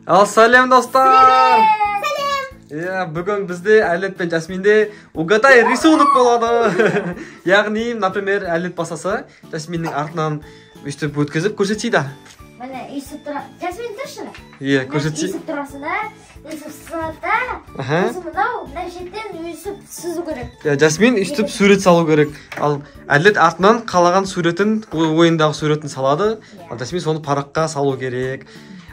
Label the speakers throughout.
Speaker 1: Ал салем достар.
Speaker 2: Сәлем.
Speaker 1: Бүгін бізде Әлет пен Жасминде угадай рисунок болады. Яғни, например, Әлет басаса, Жасминнің артынан өстіп өткізіп көрсетейді.
Speaker 2: Міне, үйсіп тұра. Жасмин тұршы.
Speaker 1: Көрсетейді.
Speaker 2: Үйсіп тұрасына, үйсіп сығатта, үйсіп мұнау, мына жеттен үйсіп сүзу керек.
Speaker 1: Жасмин өстіп сурет салу керек. Ал Әлет артынан қалаған суретін, ойындағы суретін салады. Ал Жасмин соны параққа салу керек.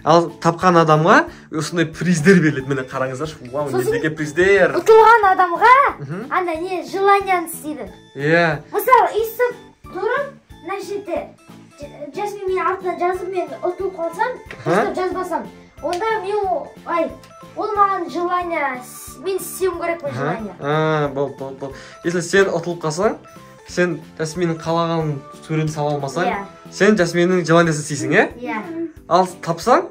Speaker 1: Ал тапқан адамға осындай приздер беріледі. Міне қараңыздар. Вау, недегі приздер.
Speaker 2: Ұтылған адамға анда не желанияны істейді. Мысалы, үйсіп тұрып, мына жерде Жасмин мен артына жазып мен ұтылып қалсам, ұстап жазбасам, онда мен ол маған желания, мен істеуім керек қой желания.
Speaker 1: Бол. Если сен ұтылып қалсаң, сен Жасминнің қалаған суретін сала алмасаң, сен Жасминнің желаниясын істейсің,
Speaker 2: Иә.
Speaker 1: Ал тапсаң,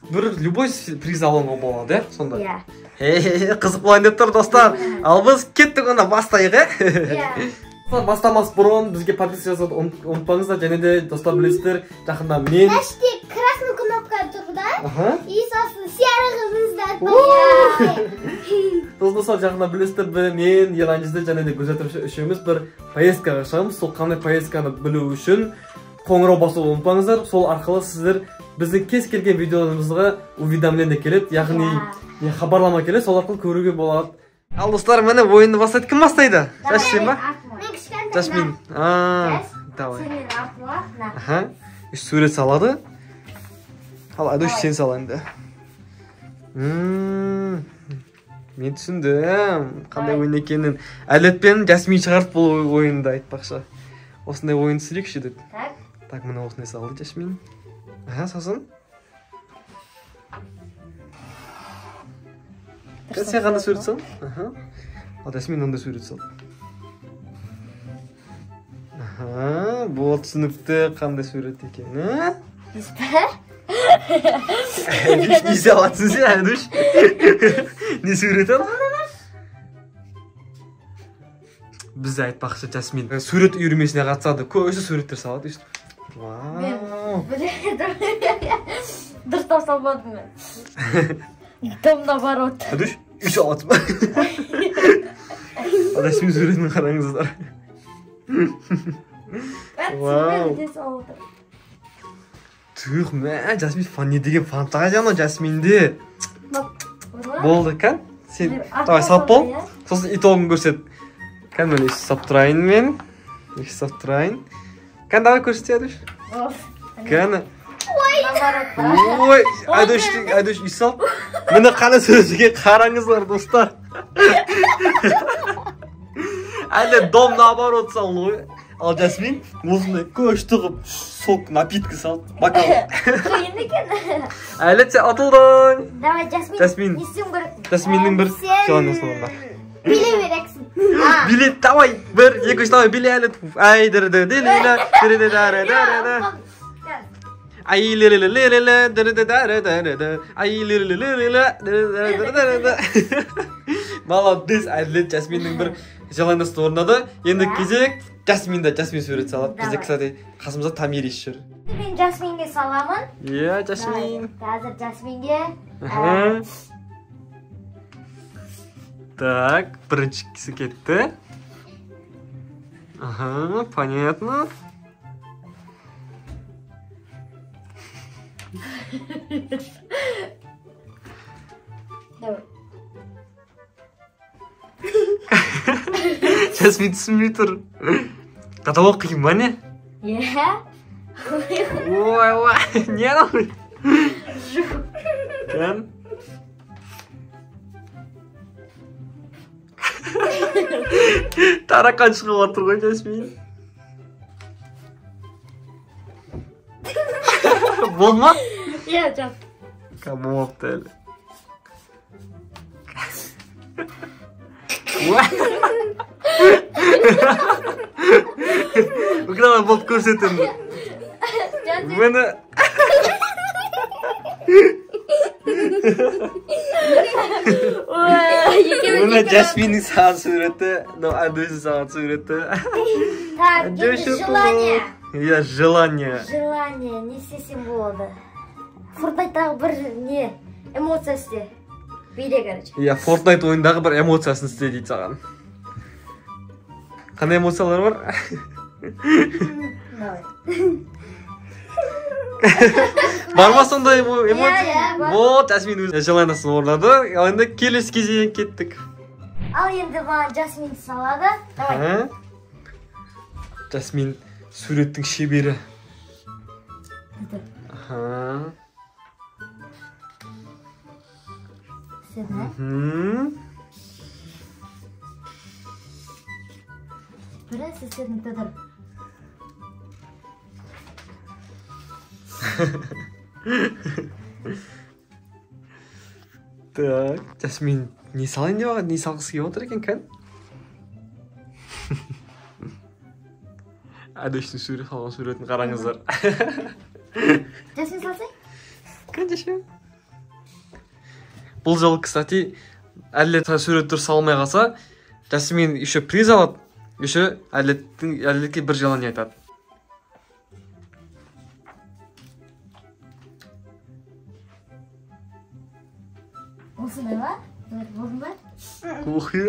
Speaker 1: бір любой приз алуға болады, сонда. Қызық болайын деп тұр, достар. Ал біз кеттік онда бастайық, Бастамас бұрын бізге подписка жасауды ұмытпаңыздар, және де достар білесіздер, жақында мен...
Speaker 2: Хэштег красный кнопка тұр да, и сосын серігімізді атпай.
Speaker 1: Достар, жақында білесіздер, мен, Еланжызды және де Гүлзат үшеуміз бір поездкаға шығамыз. Сол қандай поездканы білу үшін қоңырау басуды ұмытпаңыздар. Сол арқылы сіздер біздің кез келген видеоларымызға уведомление келеді, яғни хабарлама келеді, сол арқылы көруге болады. Ал достар, міне ойынды бастайды. Кім бастайды? Жасмин ба? Жасмин. Давай.
Speaker 2: Сенен артыла.
Speaker 1: Үш сурет салады. Ал Айдош сен сал енді. Мен түсіндім. Қандай ойын екенін. Әлет пен Жасмин шығарып бұл ойынды айтпақшы. Осындай ойын сүрекші деп. Так, міне осындай салды Жасмин. Сосын. Сен қандай сурет сал? Ал Жасмин ондай сурет сал. Бұл түсінікті қандай сурет екен, Не салатсың сен, Айдош? Не сурет ал? Біз айтпақшы Жасмин сурет үйірмесіне қатысады, көзі суреттер салады.
Speaker 2: Дұрыстап салмадым мен. Там наоборот.
Speaker 1: Айдош, үш алатсың ба? Ал Жасмин суретін қараңыздар. Вау. Түх, Жасмин не деген фантазия ма Жасминде? Болды, кән? Сен, давай салып бол. Сосын итогын көрсет. Кән, мені сап тұрайын мен. Сап тұрайын. Кән, давай көрсет, Айдош. Кән. Ой, Айдош үй салып. Мені қана сөзіге қараңыздар, достар. Әлі дом наоборот салды ғой. Ал Жасмин осындай көш тұғып сок напиткі салды. Бакал.
Speaker 2: Қиын екен.
Speaker 1: Әлі сен атылдың.
Speaker 2: Давай, Жасмин. Не істеуім керек?
Speaker 1: Жасминнің бір желаниясы орында.
Speaker 2: Биле берексің.
Speaker 1: Биле, давай. Бір, екі, үш, давай, биле әлі. Ай, дірді, ділі, дірді, дәрі, дәрі. Ай, лірі, лірі, дірді, дәрі, дәрі. Ай, лірі, лірі, дірді, дәрі. Молодец, Әлет Жасминнің бір желаниясы орнады. Енді кезек Жасмин сурет салады. Бізде, кстати, қасымызда Тамирис жүр.
Speaker 2: Мен Жасминге саламын.
Speaker 1: Жасмин.
Speaker 2: Қазір Жасминге.
Speaker 1: Так, бірінші кісі кетті. Понятно.
Speaker 2: Давай.
Speaker 1: Жасмин түсінмей тұр. Қаталау қиын ба не? Ой, не анау? Кән? Тараққан шығып отыр ғой Жасмин. Болма?
Speaker 2: Жат.
Speaker 1: Болмапты әлі. Бұқырама болып көрсетім. Мені... Мені Жасминнің саған суреті, Айдоштың саған суреті.
Speaker 2: Так, желание.
Speaker 1: Желание.
Speaker 2: Желание, не істесем болады. Fortnite'дағы бір не эмоция істе. Бейде, короче.
Speaker 1: Иә, Fortnite ойындағы бір эмоциясын істе дейді саған. Қандай эмоциялар бар?
Speaker 2: Давай.
Speaker 1: Бар ма сондай эмоция?
Speaker 2: Иә, бар.
Speaker 1: Вот, Жасмин өз желаниесін орындады. Ал енді келесі кезеңге кеттік.
Speaker 2: Ал енді маған Жасмин салады. Давай.
Speaker 1: Жасмин суреттің шебері. Аха.
Speaker 2: Сені. Бірінші сені тыдыр.
Speaker 1: Так, Жасмин не салайын деп алған, не салғысы келіп отыр екен, кән? Әдөштің салған суретін қараңыздар.
Speaker 2: Жасмин салсай?
Speaker 1: Конечно. Бұл жолы, кстати, әділет суреттер салмай қалса, Жасмин еще приз алады, еще әділетке бір желание айтады.
Speaker 2: Осындай ба? Болдың ба?
Speaker 1: Оқи.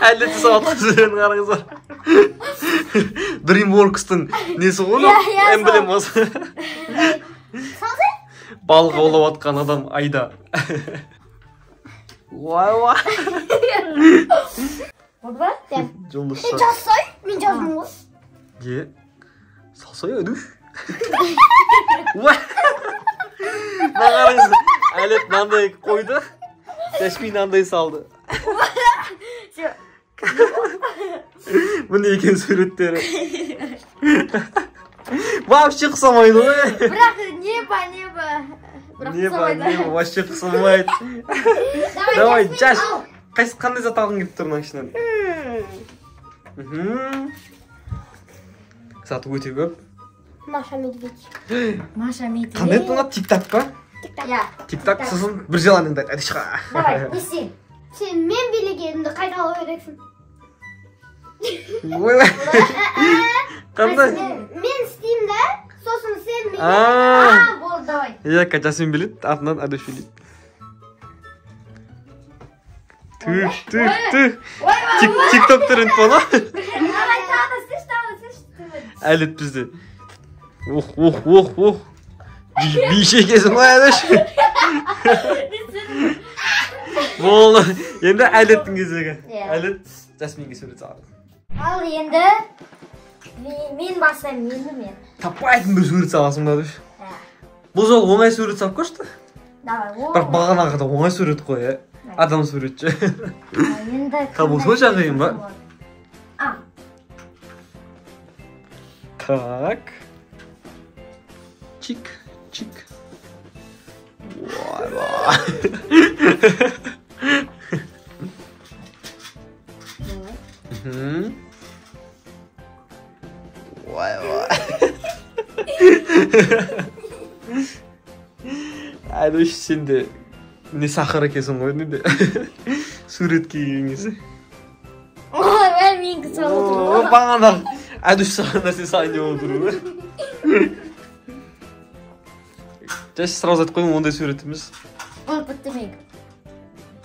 Speaker 1: Әділетті салатқан суретін қараңыздар. DreamWorks'тың несі ғой? Эмблем осы.
Speaker 2: Салсай?
Speaker 1: Балық аулап атқан адам айда. Уай.
Speaker 2: Болды ба?
Speaker 1: Жолдас.
Speaker 2: Жазсай? Мен жаздым ғой.
Speaker 1: Е, салсай өдіш. Уай. Нағарыңыз, әлет мынандай қойды, Жасмин мынандай салды. Бұны екен суреттері. Вообще қысамайды ғой.
Speaker 2: Бірақ небо.
Speaker 1: Небо, вообще қысамайды. Давай, Жаш, қандай зат алғың келіп тұр мына ішінен? Заты өте көп.
Speaker 2: Маша Медведь.
Speaker 1: Қандай тұңа тик-так па?
Speaker 2: Иә.
Speaker 1: Тик-так, сосын бір желаниеңді айт, әдішқа.
Speaker 2: Давай, не істейін? Сен мен билегенімді қайда ала берексің?
Speaker 1: Қандай?
Speaker 2: Мен істеймін да, сосын сен мен... Болды, давай.
Speaker 1: Иә, Жасмин біледі, артынан әдіш біледі. Түх. Тик-ток түрін қона.
Speaker 2: Давай, тағы сыш.
Speaker 1: Әлет бізде. Ох. Бейше кезім ғой әдіш. Болды. Енді әлеттің кезегі. Әлет Жасминге сурет салады.
Speaker 2: Ал енді мен бастаймын, мен.
Speaker 1: Таппайтын бір сурет саласың ба әдіш? Бұл жол оңай сурет салып көршті?
Speaker 2: Давай,
Speaker 1: Бірақ бағанағы да оңай сурет қой, ә? Адам суретші. Табу сонша қиын ба? Так. Чик. Вай. Вай. Әдіш сенде не сақыр екесің ғой, не де суретке келгенесі.
Speaker 2: Ой, мен кісі отыру.
Speaker 1: Бағанақ әдіш саған нәрсе сайын деп отыру. Жаш, сразу айтып қойым, ондай сурет емес.
Speaker 2: Ол бітті мен.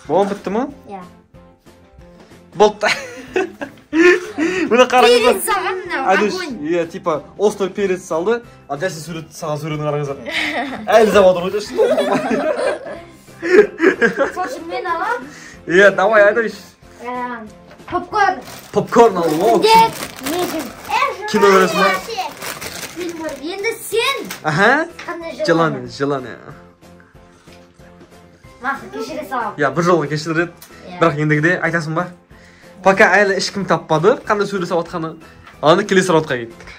Speaker 1: Оған бітті ма?
Speaker 2: Иә.
Speaker 1: Болды. Бұны қараңыздар.
Speaker 2: Перец саған,
Speaker 1: Әдіш, иә, типа, осылай перец салды, а Жашын саған суретін қараңыздар. Әлі зап отыр ғой, Жаш.
Speaker 2: Сосын мен алам.
Speaker 1: Иә, давай, Әдіш. Попкорн алды, о. Кино көресің ба?
Speaker 2: Енді сен.
Speaker 1: Аха. Желание.
Speaker 2: Мақсы, кешіре салам.
Speaker 1: Иә, бір жолға кешіреді. Бірақ ендігіде айтасың ба? Пока әлі ешкім таппады, қандай сурет салып атқаны. Аны келесі раудқа кеттік.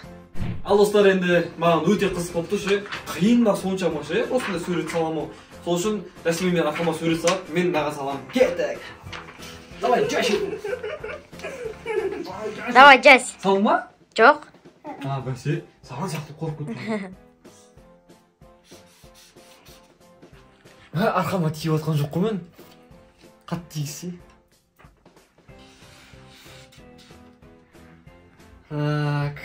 Speaker 1: Ал достар, енді маған өте қызық болып тұр. Қиын ба соншама ше, осындай сурет саламын. Сол үшін Жасмин мен ақылыма сурет салып, мен наға салам. Кеттік. Давай, Жаш.
Speaker 2: Давай, Жас.
Speaker 1: Салың ба?
Speaker 2: Жоқ.
Speaker 1: Бәсе, саған сияқты қорқып кетті. Арқама тиіп отқан жоқ қой мен. Қатты тигізсе. Так.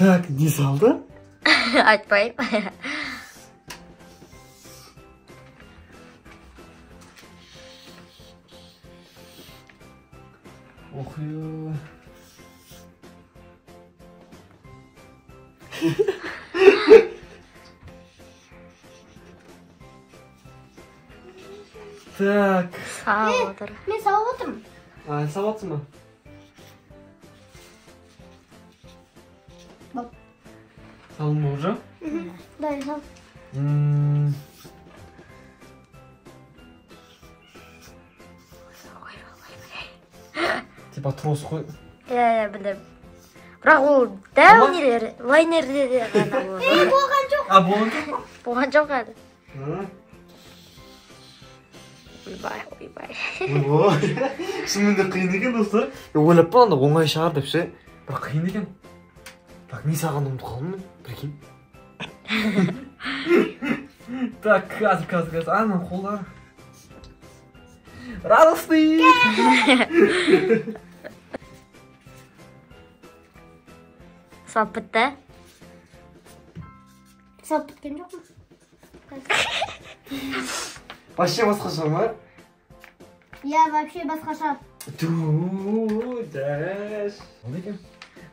Speaker 1: Так, не салды?
Speaker 2: Айтпайым.
Speaker 1: Охуй. Так.
Speaker 2: Сауатыр. Мен сауып отырмын.
Speaker 1: Сауатсың ба?
Speaker 2: Бak.
Speaker 1: Салдың ба уже?
Speaker 2: Дай, сал.
Speaker 1: Типа трос қой.
Speaker 2: Білдім. Бірақ ол дәу нелер, лайнерде де ғана болды. Болған жоқ.
Speaker 1: Болған жоқ?
Speaker 2: Болған жоқ әлі. Ойбай.
Speaker 1: Ой, шынымен қиын екен достар. Ойлап қалғанда оңай шығар деп ше. Бірақ қиын екен. Так, не саған ұмытып қалдым мен, прикинь. Так, қазір. Ана қолдар. Радостный!
Speaker 2: Салып бітті. Салып біткен жоқ ма?
Speaker 1: Вообще басқаша ма?
Speaker 2: Я вообще басқаша.
Speaker 1: Дәш. Ол екен?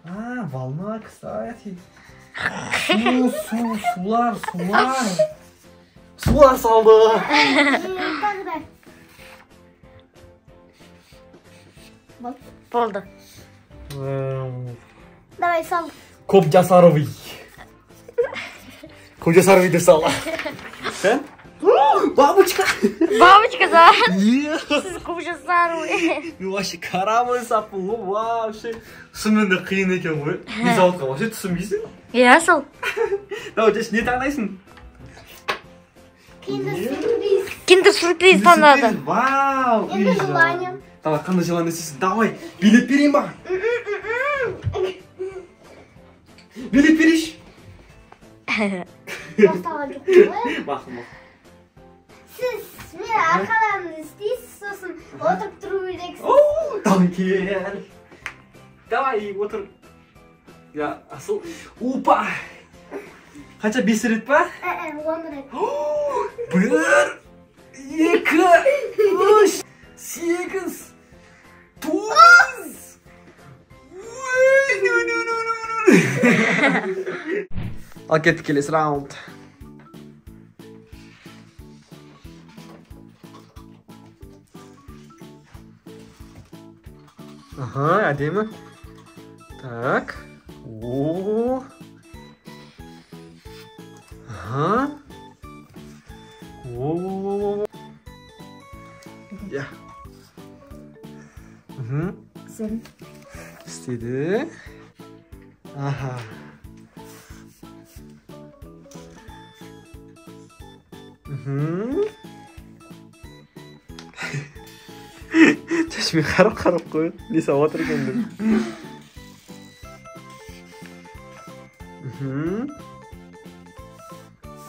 Speaker 1: Волна, кстати. Сулар салды.
Speaker 2: Тогда. Болды. Давай сал.
Speaker 1: Кобжасаровый. Кобжасаровый деп сал. Бабочка.
Speaker 2: Бабочка, да? Сіз Кобжасаровый.
Speaker 1: Мен вообще қарамай саппын ғой, вообще. Шынымен де қиын екен ғой. Не салып вообще түсінбейсің?
Speaker 2: Иә, сол.
Speaker 1: Давай, Жеш, не таңдайсың?
Speaker 2: Киндер-сюрприз. Киндер-сюрприз таңдады.
Speaker 1: Вау.
Speaker 2: Енді желание.
Speaker 1: Давай, қандай желание істейсің? Давай, билет берейін ба? Билет берейші.
Speaker 2: Басталған жоқ қой.
Speaker 1: Бақым.
Speaker 2: Сіз мен арқадан істейсіз, сосын отырып тұру керексіз.
Speaker 1: Давай, кел. Давай, отыр. Я, асыл. Опа! Қанша 5 рет па?
Speaker 2: 10 рет.
Speaker 1: 1, 2, 3, 8, 9. Al kеттік келесі раунд. Ага, әдемі. Так. О. Ага. О. Я.
Speaker 2: Сен.
Speaker 1: İstedi. Aha. Çeşmeyi qarab qo'y. Ne savod ekandim.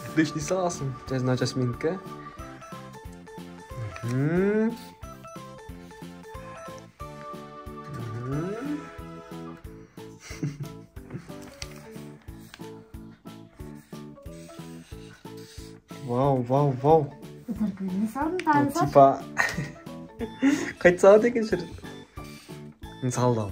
Speaker 1: Отличный соус. Сейчас на жасминка. Вау.
Speaker 2: Не салдың, тағы сал.
Speaker 1: Типа қайт салады екен шыр. Салды ал.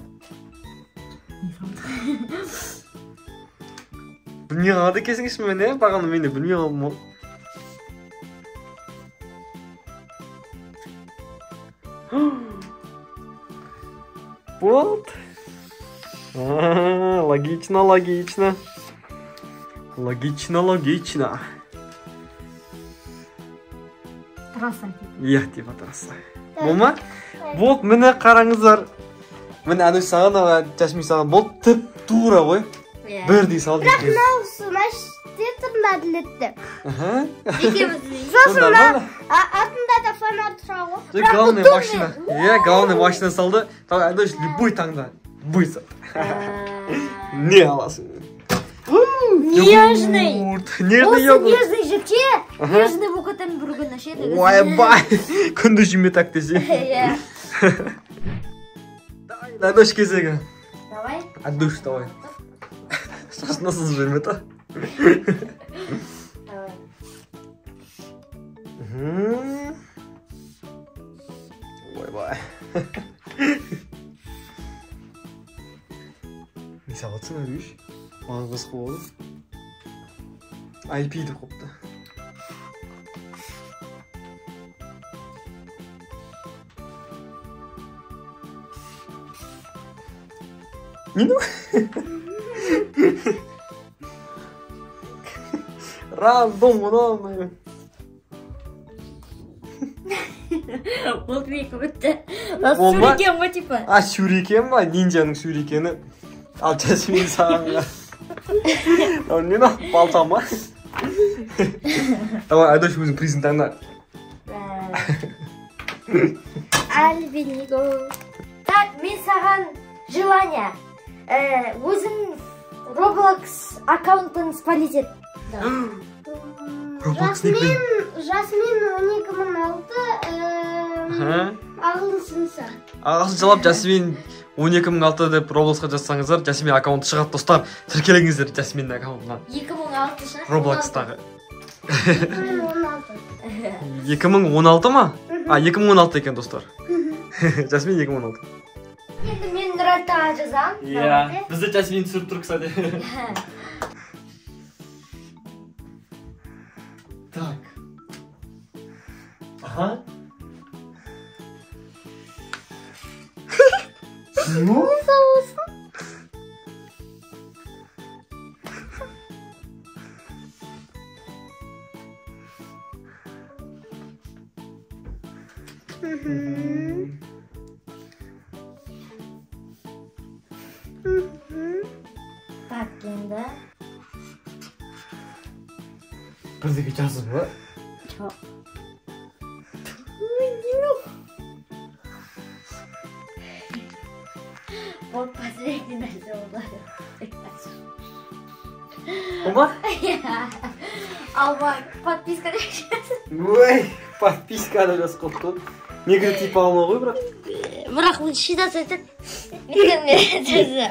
Speaker 1: Білмей қалады екенсің мен, бағаны мен де білмей қалдым ол. Вот. Логично.
Speaker 2: Трасса.
Speaker 1: Иә, типа трасса. Болма? Вот, міне қараңыздар. Міне әнөш саған, Жасмин саған бол тіп тура ғой. Бірдей салды екен.
Speaker 2: Бірақ мынаусы мәште тұрында әділетті. Сосын артында да фонарь тұра ғой.
Speaker 1: Главный машина. Иә, главный машина салды. Әнөш любой таңда. Любой сал. Не аласың?
Speaker 2: Нежный.
Speaker 1: Нежный йогурт.
Speaker 2: Нежный жіпше. Нежный бұқытын бір күн ашеді.
Speaker 1: Ойбай. Күнді жеме так десе. Әнөш кезегі.
Speaker 2: Давай.
Speaker 1: Әнөш, давай. Saçına sızı verme ta. Vay vay. Neyse atsana bir iş. Bana kızık oldu. IP'di koptu. Ne? Random bunu almayın.
Speaker 2: Болды екі бітті. Шурикен ба типа?
Speaker 1: А, шурикен ба? Нинджаның шурикені. Ал Жасмин саған. Не на балтам ба? Давай, Айдош өзің призін таңда.
Speaker 2: Альбиниго. Так, мен саған желание. Өзің Roblox аккаунтын спалить ет.
Speaker 3: Жасмин 12.006 ағылшынша.
Speaker 1: Ағылшыншалап Жасмин 12.006 деп Robloxқа жазсаңыздар, Жасмин аккаунты шығады достар. Тіркеліңіздер Жасминнің аккаунтына.
Speaker 2: 2016
Speaker 1: Robloxтағы. 2016 ма? А, 2016 екен достар. Жасмин 2016.
Speaker 2: Енді мен Нұралтаға жазам.
Speaker 1: Иә, бізді Жасмин түсіріп тұр, кстати. Так. Ага. Ну?
Speaker 2: Так, енді.
Speaker 1: Бірдегі жазып ба?
Speaker 2: Жоқ. Вот последний нәрсе болды.
Speaker 1: Ома?
Speaker 2: Алма, подписка деп жазып.
Speaker 1: Ой, подписка деп жазып қойыпты. Негізі типа алма ғой, бірақ.
Speaker 2: Бірақ ол шидасы айтады. Мен жазып.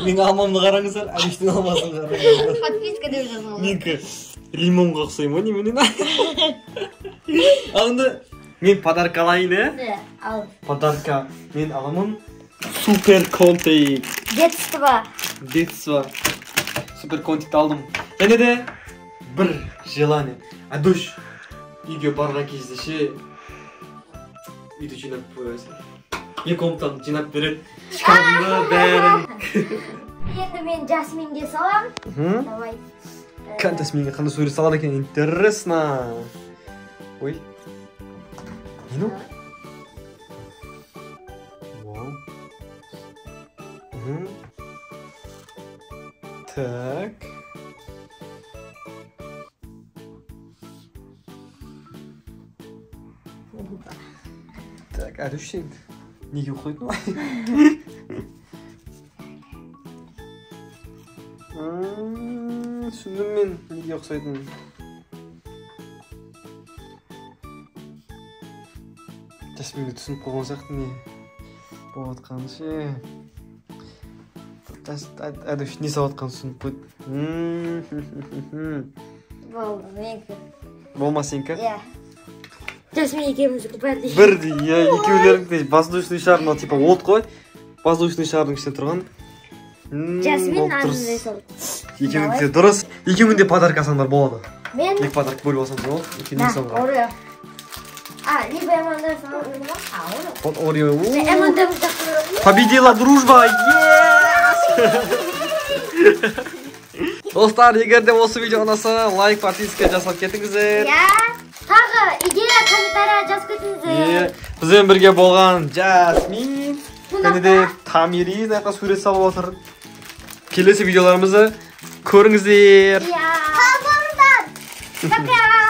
Speaker 1: Мен алмамды қараңыздар, Алиштің алмасын қараңыздар.
Speaker 2: Подписка деп жазып.
Speaker 1: Менікі лимонға ұқсаймын, неменен? Алынды, мен подарка алайын, е?
Speaker 2: Ал.
Speaker 1: Подарка мен аламын. Супер контейк.
Speaker 2: Детство.
Speaker 1: Детство. Супер контейкті алдым. Және де бір желание. Адуш, үйге барған кезде ше, үйді жинап қойасың. Екі комнатаны жинап береді. Шкафымды бәрін.
Speaker 2: Енді мен Жасминге салам. Давай.
Speaker 1: Жасминге қандай сурет салады екен? Интересно. Ой. Не ну? Вау. Так. Так, Адуш сен неге ұқсайдың? Түсіндім мен неге ұқсайдың. Жасминді түсініп қойған сияқты не болып атқаны ше. Адуш не салып атқанын түсініп қойды.
Speaker 2: Болды, менікі.
Speaker 1: Болма сенікі?
Speaker 2: Иә. Жасмин екеумізді бірдей.
Speaker 1: Бірдей, иә, екеулеріңді воздушный шар, мына типа от қой. Воздушный шардың ішінде тұрған.
Speaker 2: Жасмин артындай салды.
Speaker 1: Екеуіңді дұрыс. Екеуіңде подарка алсаңдар болады.
Speaker 2: Мен?
Speaker 1: Екі подарка бөліп алсаңдар болады.
Speaker 2: На, Орео. А, либо M&M's алып ма? А, Орео.
Speaker 1: Вот Орео.
Speaker 2: M&M's жақсы.
Speaker 1: Победила дружба! Достар, егер де осы видео ұнаса, лайк, подписка жасап кетіңіздер.
Speaker 2: Иә. Тағы идея комментария жазып кетіңіздер.
Speaker 1: Бізбен бірге болған Жасмин. Және де Тамирин айқа сурет салып отыр. Келесі видеоларымызды көріңіздер.
Speaker 2: Иә. Қабылдан. Пока.